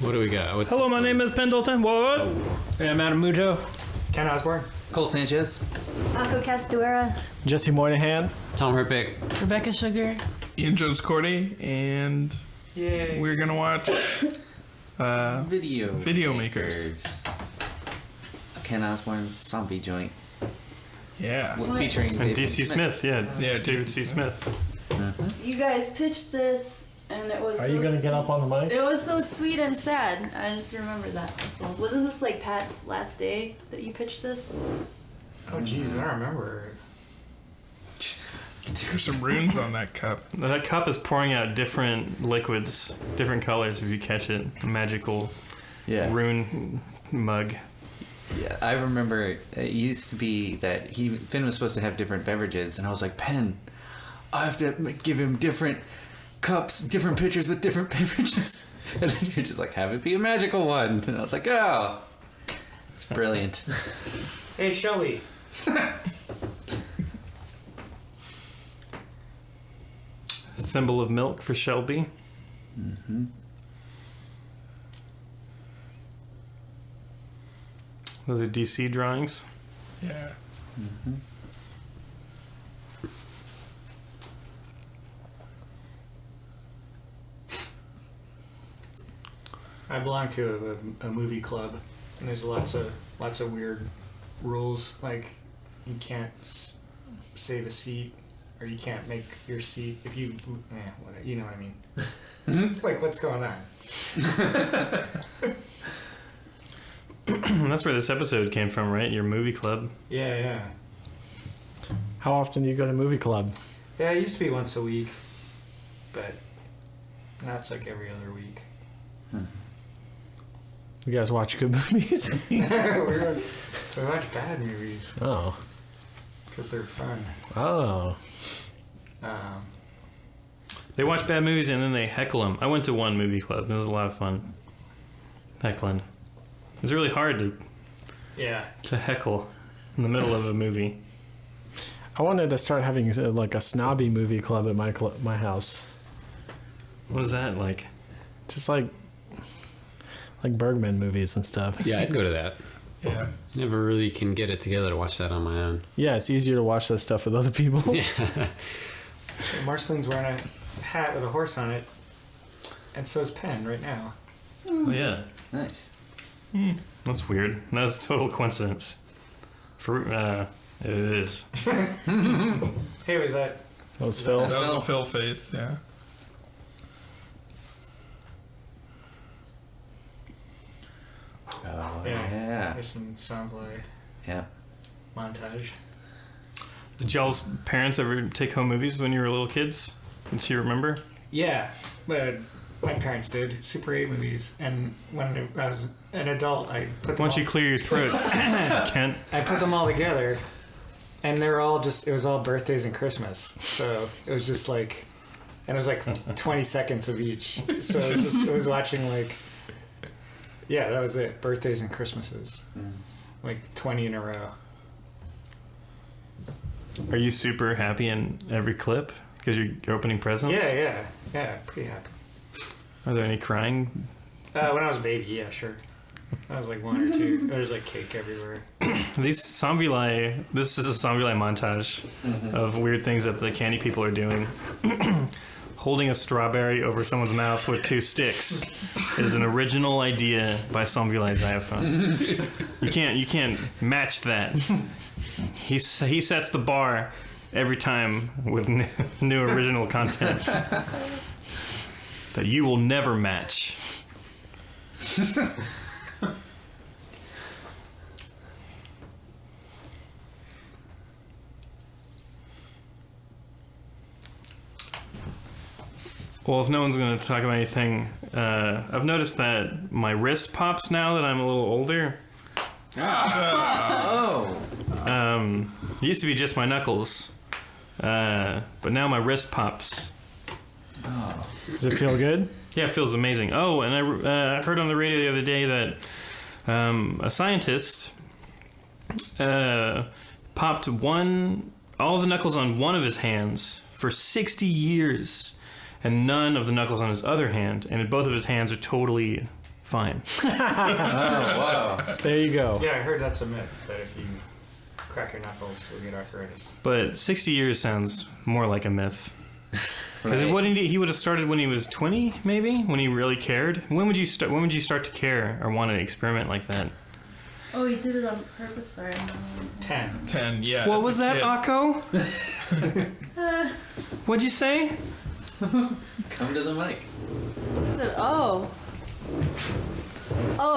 What do we got? Hello, my name is Pendleton. What? Hey, I'm Adam Muto. Ken Osborne. Cole Sanchez. Akko Castuera. Jesse Moynihan. Tom Herpich. Rebecca Sugar. Ian Jones-Quartey, and we're gonna watch Video Makers. Ken Osborne zombie joint. Yeah. Featuring And DC Smith. Yeah, David C. Smith. You guys pitched this, and it was. Are you going to get up on the mic? It was so sweet and sad. I just remember that. That's all. Wasn't this like Pat's last day that you pitched this? Oh, jeez, I don't remember. There's some runes on that cup. That cup is pouring out different liquids, different colors if you catch it. A magical rune mug. Yeah, I remember it used to be that Finn was supposed to have different beverages, and I was like, Penn, I have to give him different cups, different pitchers with different beverages. And then you're just like, have it be a magical one. And I was like, oh, it's brilliant. Hey, Shelby. Thimble of milk for Shelby. Mm-hmm. Those are DC drawings. Yeah. Mm-hmm. I belong to a movie club, and there's lots of weird rules. Like, you can't save a seat, or you can't make your seat if you. Whatever, you know what I mean. Like, what's going on? That's where this episode came from, right? Your movie club. Yeah. How often do you go to movie club? Yeah, it used to be once a week, but now it's like every other week. You guys watch good movies? we watch bad movies. Oh. Because they're fun. Oh. They watch bad movies and then they heckle them. I went to one movie club. It was a lot of fun. Heckling. It was really hard to heckle in the middle of a movie. I wanted to start having like a snobby movie club at my house. What is that like? Just like Bergman movies and stuff. Yeah, I'd go to that. Yeah. Never really can get it together to watch that on my own. Yeah, it's easier to watch that stuff with other people. Yeah. Marceline's wearing a hat with a horse on it, and so is Penn right now. Oh, yeah. Nice. That's weird. That's a total coincidence. It is. Hey, was that? That was Phil. That was a Phil face, yeah. Oh, Yeah. yeah. There's some soundboy Yeah. montage. Did y'all's parents ever take home movies when you were little kids? Did you remember? Yeah, but my parents did Super 8 movies, and when I was an adult, I put them Why don't you all, clear your throat, Kent? I put them all together, and they were all it was all birthdays and Christmas, so it was just like, and it was like 20 seconds of each, so it was watching like, yeah, that was it, birthdays and Christmases, like 20 in a row. Are you super happy in every clip because you're opening presents? Yeah, pretty happy. Are there any crying? When I was a baby, yeah, sure. I was like 1 or 2. There's like cake everywhere. These Zombie-Lai, this is a Zombie-Lai montage of weird things that the candy people are doing. Holding a strawberry over someone's mouth with 2 sticks is an original idea by Zombie-Lai Xiophone. You can't match that. He sets the bar every time with new original content that you will never match. Well, if no one's going to talk about anything, I've noticed that my wrist pops now that I'm a little older. It used to be just my knuckles, but now my wrist pops. Does it feel good? Yeah, it feels amazing. Oh, and I heard on the radio the other day that a scientist popped all the knuckles on one of his hands for 60 years, and none of the knuckles on his other hand, and both of his hands are totally fine. Oh, wow. There you go. Yeah, I heard that's a myth, that if you crack your knuckles, you'll get arthritis. But 60 years sounds more like a myth. Because Right. he would have started when he was 20, maybe, when he really cared. When would you start? When would you start to care or want to experiment like that? Oh, he did it on purpose. Sorry. 10. 10, yeah. What as a was that, kid. Akko? What'd you say? Come to the mic. He said, "Oh,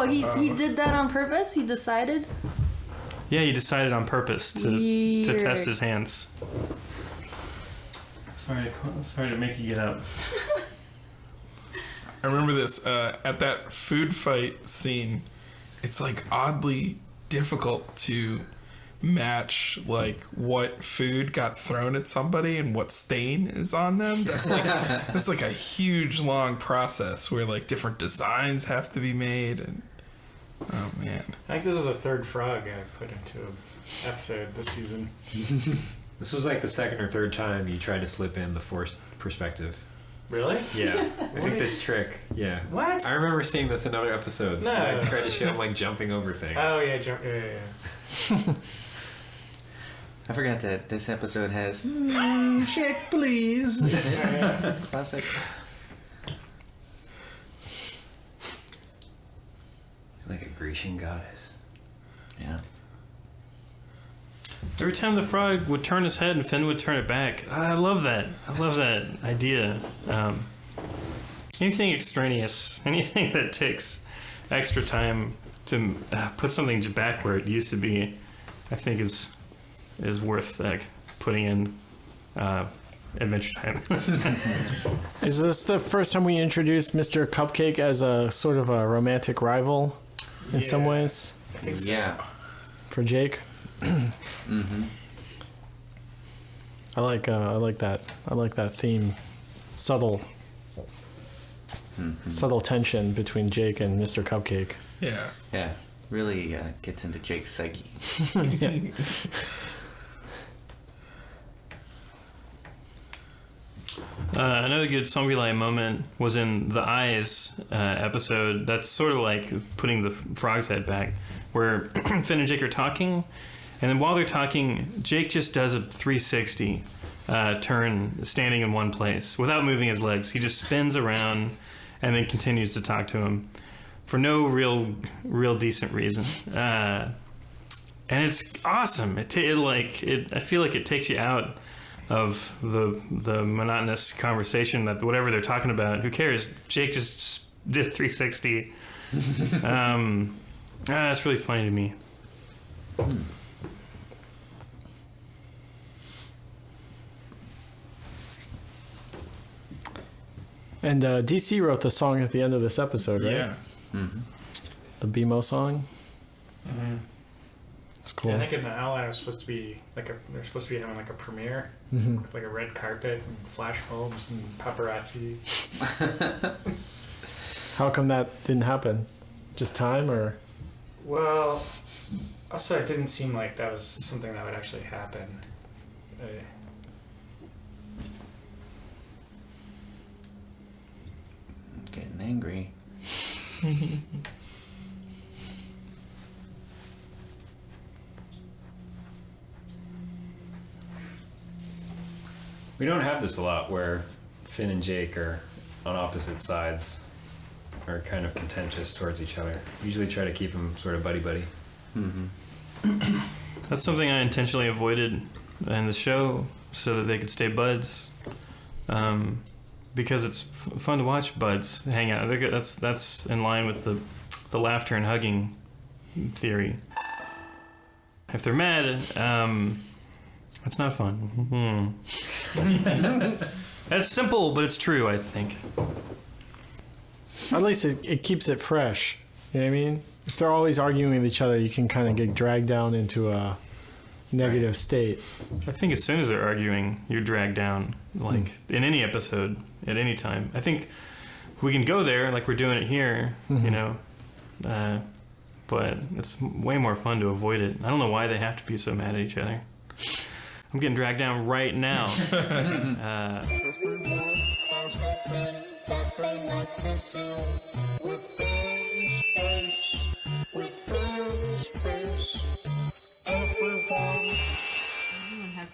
he did that on purpose. He decided." Yeah, he decided on purpose to Weird. test his hands. Sorry to make you get up. I remember this at that food fight scene. It's like oddly difficult to match like what food got thrown at somebody and what stain is on them. That's like a huge long process where like different designs have to be made and oh man. I think this is the third frog I put into an episode this season. This was like the second or third time you tried to slip in the forced perspective. Really? Yeah. I think this trick. Yeah. What? I remember seeing this in other episodes. No. I tried to show him like jumping over things. Oh, yeah, yeah. I forgot that this episode has check, please. Classic. He's like a Grecian goddess. Yeah. Every time the frog would turn his head and Finn would turn it back. I love that. I love that idea. Anything extraneous, anything that takes extra time to put something back where it used to be, I think is worth like putting in Adventure Time. Is this the first time we introduced Mr. Cupcake as a sort of a romantic rival in some Yeah. ways I think so. Yeah. for Jake? Mm-hmm. I like that. I like that theme. Subtle tension between Jake and Mr. Cupcake. Yeah. Yeah. Really gets into Jake's psyche. Another good Zombie moment was in the Eyes episode. That's sort of like putting the frog's head back, where Finn and Jake are talking, and then while they're talking, Jake just does a 360 turn, standing in one place without moving his legs. He just spins around and then continues to talk to him for no real decent reason. And it's awesome. I feel like it takes you out of the monotonous conversation that whatever they're talking about, who cares? Jake just did 360. That's really funny to me. And DC wrote the song at the end of this episode, right? Yeah. Mm-hmm. The BMO song. Mm-hmm. It's cool. Yeah, I think in the Ally was supposed to be they're supposed to be having like a premiere Mhm. with like a red carpet and flash bulbs and paparazzi. How come that didn't happen? Just time, or? Well, also it didn't seem like that was something that would actually happen. Getting angry. We don't have this a lot where Finn and Jake are on opposite sides, are kind of contentious towards each other. Usually try to keep them sort of buddy-buddy. Mm-hmm. That's something I intentionally avoided in the show so that they could stay buds. Because it's fun to watch buds hang out. That's in line with the laughter and hugging theory. If they're mad, that's not fun. That's simple, but it's true, I think. At least it keeps it fresh. You know what I mean? If they're always arguing with each other, you can kind of get dragged down into a negative state. I think as soon as they're arguing, you're dragged down, like in any episode, at any time. I think we can go there, like we're doing it here, you know, but it's way more fun to avoid it. I don't know why they have to be so mad at each other. I'm getting dragged down right now. Everyone has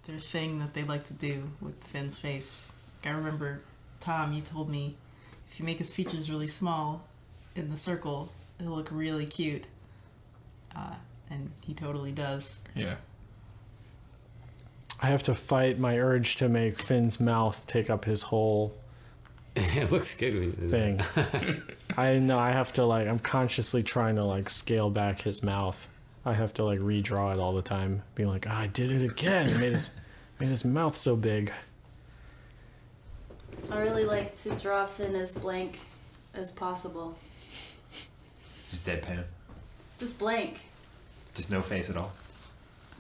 their thing that they like to do with Finn's face. Like, I remember, Tom, you told me if you make his features really small in the circle, it'll look really cute. And he totally does. Yeah. I have to fight my urge to make Finn's mouth take up his whole It looks good when you do thing. that. I know I have to I'm consciously trying to scale back his mouth. I have to redraw it all the time, being like, I did it again. Made his mouth so big. I really like to draw Finn as blank as possible. Just deadpan. Just blank. Just no face at all.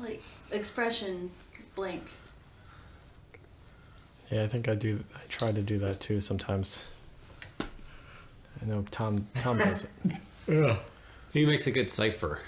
Like, expression blank. Yeah, I think I try to do that too sometimes. I know Tom does it. He makes a good cipher.